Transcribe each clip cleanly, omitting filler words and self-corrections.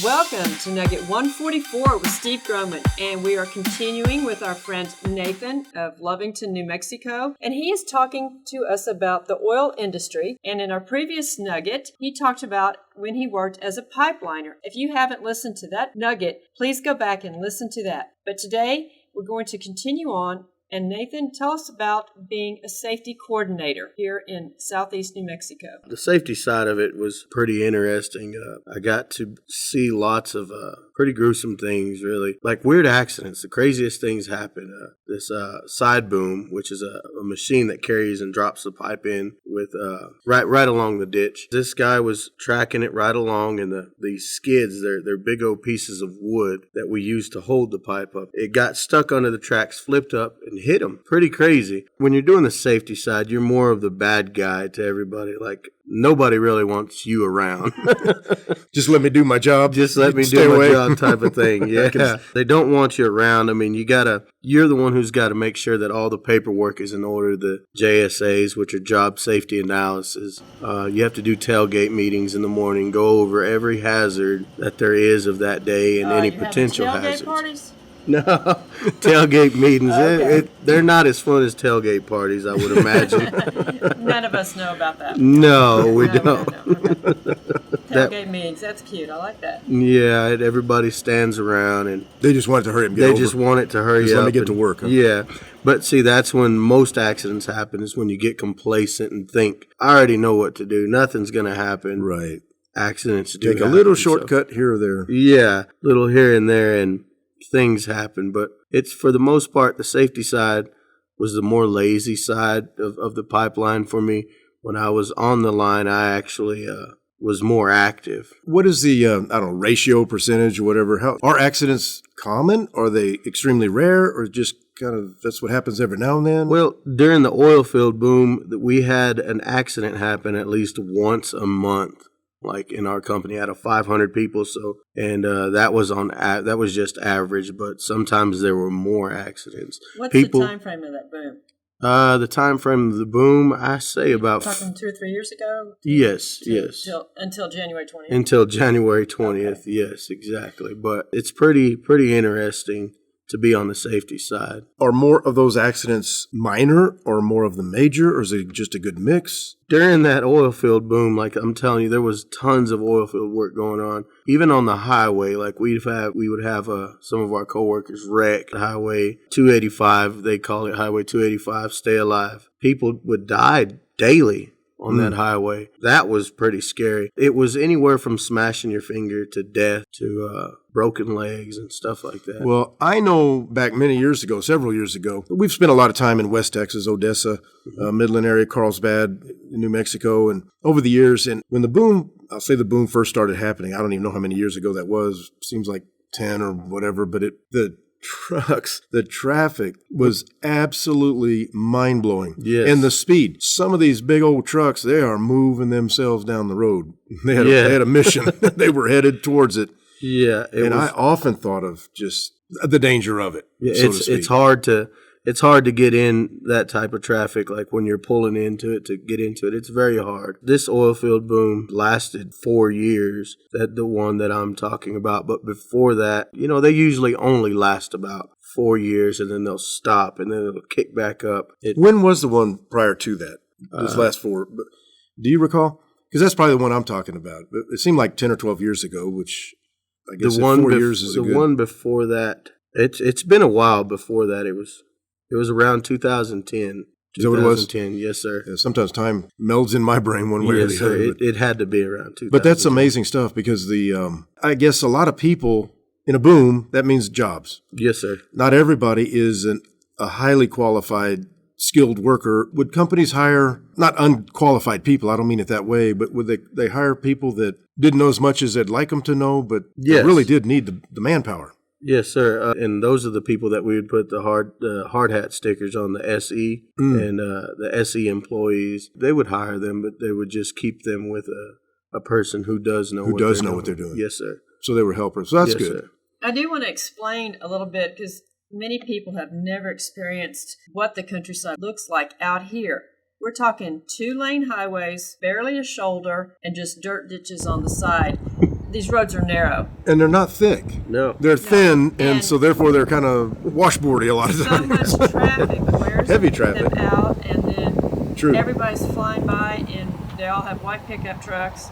Welcome to Nugget 144 with Steve Groman, and we are continuing with our friend Nathan of Lovington, New Mexico, and he is talking to us about the oil industry. And in our previous Nugget, he talked about when he worked as a pipeliner. If you haven't listened to that Nugget, please go back and listen to that. But today, we're going to continue on. And Nathan, tell us about being a safety coordinator here in Southeast New Mexico. The safety side of it was pretty interesting. I got to see lots of pretty gruesome things, really. Like weird accidents. The craziest things happen. This side boom, which is a machine that carries and drops the pipe in with right along the ditch. This guy was tracking it right along, and these skids, they're big old pieces of wood that we use to hold the pipe up. It got stuck under the tracks, flipped up, and hit him. Pretty crazy. When you're doing the safety side, you're more of the bad guy to everybody. Like, nobody really wants you around. Just let me do my job. Just let me do my job type of thing. Yeah. They don't want you around. I mean, you're the one who's got to make sure that all the paperwork is in order. The JSAs, which are job safety analysis. You have to do tailgate meetings in the morning, go over every hazard that there is of that day and any potential hazards. Parties? No, tailgate meetings, okay. They're not as fun as tailgate parties, I would imagine. None of us know about that. No, we don't. Tailgate meetings, that's cute. I like that. Yeah, everybody stands around, and they just want it to hurry up and get over. They just want it to hurry just up. Let me get to work. Huh? Yeah, but see, that's when most accidents happen, is when you get complacent and think, I already know what to do. Nothing's going to happen. Right. Accidents do take a little shortcut here or there. Yeah, little here and there, and things happen, but it's for the most part the safety side was the more lazy side of the pipeline for me. When I was on the line, I actually was more active. What is the ratio, percentage, or whatever? How are accidents common? Are they extremely rare, or just kind of that's what happens every now and then? Well, during the oil field boom, we had an accident happen at least once a month. Like in our company, out of 500 people, that was just average. But sometimes there were more accidents. What's the time frame of that boom? The time frame of the boom, I say about talking 2 or 3 years ago. Yes. Until January 20th. Until January 20th, okay. Yes, exactly. But it's pretty interesting to be on the safety side. Are more of those accidents minor or more of the major, or is it just a good mix? During that oil field boom, like I'm telling you, there was tons of oil field work going on. Even on the highway, like we would have some of our coworkers wreck the highway 285. They call it Highway 285. Stay alive. People would die daily on that highway. That was pretty scary. It was anywhere from smashing your finger to death to broken legs and stuff like that. Well, I know back several years ago, we've spent a lot of time in West Texas, Odessa, Midland area, Carlsbad, New Mexico, and over the years, and when the boom first started happening, I don't even know how many years ago that was, seems like 10 or whatever, but the traffic was absolutely mind-blowing. Yes. And the speed. Some of these big old trucks, they are moving themselves down the road. They had a mission. They were headed towards it. Yeah. I often thought of just the danger of it. Yeah, it's hard to get in that type of traffic, like when you're pulling into it to get into it. It's very hard. This oil field boom lasted 4 years, the one that I'm talking about. But before that, they usually only last about 4 years, and then they'll stop, and then it'll kick back up. When was the one prior to that? This last 4? Do you recall? Because that's probably the one I'm talking about. It seemed like 10 or 12 years ago, which I guess 4 years is a good... The one before that, it's been a while before that. It was around 2010. Is that what it was? 2010, yes, sir. Yeah, sometimes time melds in my brain one way or the other. It had to be around 2010. But that's amazing stuff because I guess a lot of people in a boom, that means jobs. Yes, sir. Not everybody is a highly qualified, skilled worker. Would companies hire, not unqualified people, I don't mean it that way, but would they hire people that didn't know as much as they'd like them to know, but really did need the manpower? Yes, sir. And those are the people that we would put the hard hat stickers on, the SE and the SE employees. They would hire them, but they would just keep them with a person who does know what they're doing. Yes, sir. So they were helpers. So that's good. Sir. I do want to explain a little bit because many people have never experienced what the countryside looks like out here. We're talking 2-lane highways, barely a shoulder, and just dirt ditches on the side. these roads are narrow. And they're not thick. No. They're thin, and And so therefore they're kind of washboardy a lot of So times. much traffic wears Heavy traffic. them out, and then True. everybody's flying by, and they all have white pickup trucks,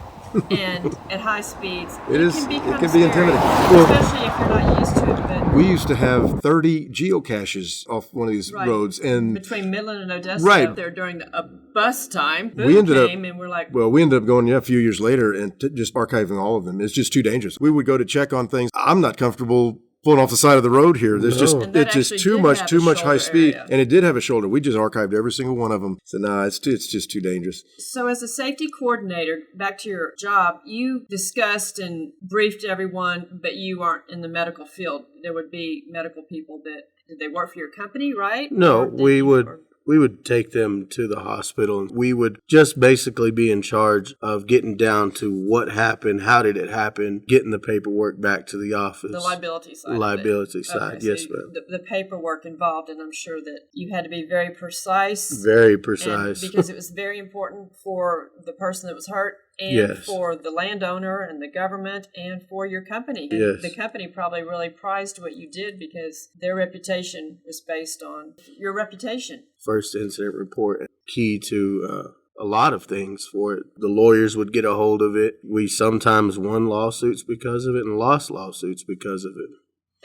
and at high speeds. It is- Can be it kind can of be scary, intimidating. Well- especially if you're not used to it. But We used to have 30 geocaches off one of these Right. roads, and between Midland and Odessa, Right. up there during a bus time, We boom ended up- came, and we're like, we ended up going a few years later and just archiving all of them. It's just too dangerous. We would go to check on things. I'm not comfortable pulling off the side of the road here. There's just And that it's just actually too did much have too a much high shoulder speed, area. and it did have a shoulder. We just archived every single one of them. So it's just too dangerous. So as a safety coordinator, back to your job, you discussed and briefed everyone, but you aren't in the medical field. There would be medical people that, did they work for your company, right? No, Or did we you- would or- we would take them to the hospital, and we would just basically be in charge of getting down to what happened, how did it happen, getting the paperwork back to the office. The liability side. of it. Liability side, Okay, yes, so ma'am. the paperwork involved, and I'm sure that you had to be very precise. Very and- precise. because it was very important for the person that was hurt, and Yes. for the landowner and the government, and for your company. And Yes. the company probably really prized what you did because their reputation was based on your reputation. First incident report, key to a lot of things for it. The lawyers would get a hold of it. We sometimes won lawsuits because of it and lost lawsuits because of it.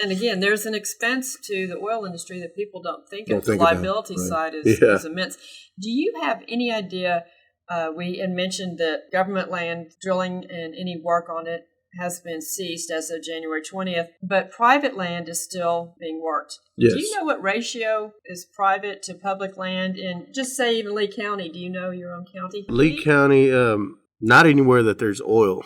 And again, there's an expense to the oil industry that people don't think Don't of. The think about, liability right. side is, Yeah. is immense. Do you have any idea? We had mentioned that government land drilling and any work on it has been ceased as of January 20th, but private land is still being worked. Yes. Do you know what ratio is private to public land in, just say, even Lee County? Do you know your own county? Lee County, not anywhere that there's oil.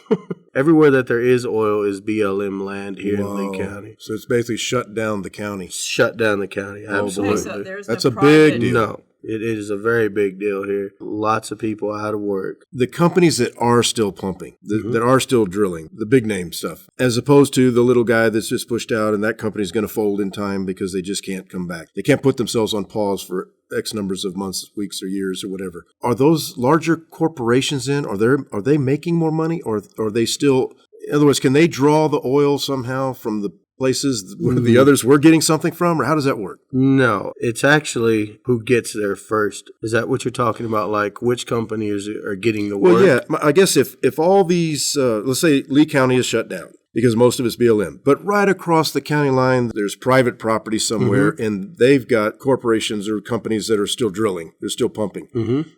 Everywhere that there is oil is BLM land here in Lee County. So it's basically shut down the county. Shut down the county, absolutely. Okay, so there's That's no a big private- deal. No, it is a very big deal here. Lots of people out of work. The companies that are still pumping, that are still drilling, the big name stuff, as opposed to the little guy that's just pushed out and that company's going to fold in time because they just can't come back. They can't put themselves on pause for X numbers of months, weeks, or years, or whatever. Are those larger corporations in? Are they making more money, or are they still? In other words, can they draw the oil somehow from the places where the others were getting something from, or how does that work? No, it's actually who gets there first. Is that what you're talking about? Like which companies are getting the work? Well, yeah, I guess if all these, let's say Lee County is shut down because most of it's BLM, but right across the county line, there's private property somewhere, and they've got corporations or companies that are still drilling. They're still pumping.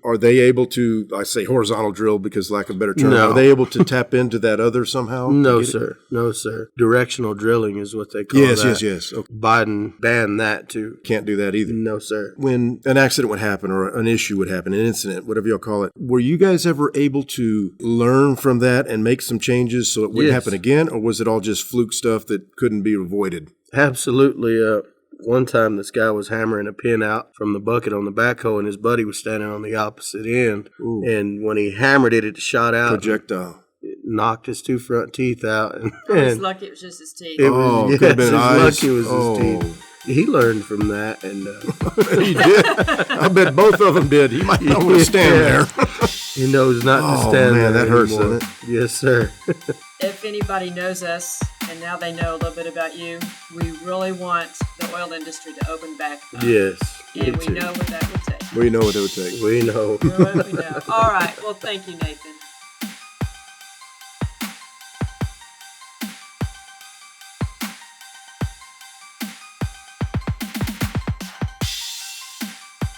Are they able to, I say horizontal drill because lack of a better term, No. are they able to tap into that other somehow? No, Get it? sir. No, sir. Directional drilling is what they call Yes, that. yes. Okay. Biden banned that too. Can't do that either. No, sir. When an accident would happen or an issue would happen, an incident, whatever you'll call it, were you guys ever able to learn from that and make some changes so it wouldn't Yes. happen again, or was it all just fluke stuff that couldn't be avoided? Absolutely. One time this guy was hammering a pin out from the bucket on the backhoe, and his buddy was standing on the opposite end. Ooh. And when he hammered it, it shot out. Projectile. It knocked his two front teeth out. And, I was and lucky it was just his teeth. it Oh, was, could have been his eyes. lucky was Oh. his teeth. He learned from that, and He did. I bet both of them did. He might not want to stand Yeah. there. he knows not to Oh, stand man, there that hurts, anymore. doesn't Yes, sir. If anybody knows us and now they know a little bit about you, we really want the oil industry to open back up. Yes. And me we too. know what that would take. We know what it would take. We know. We know. All right. Well, thank you, Nathan.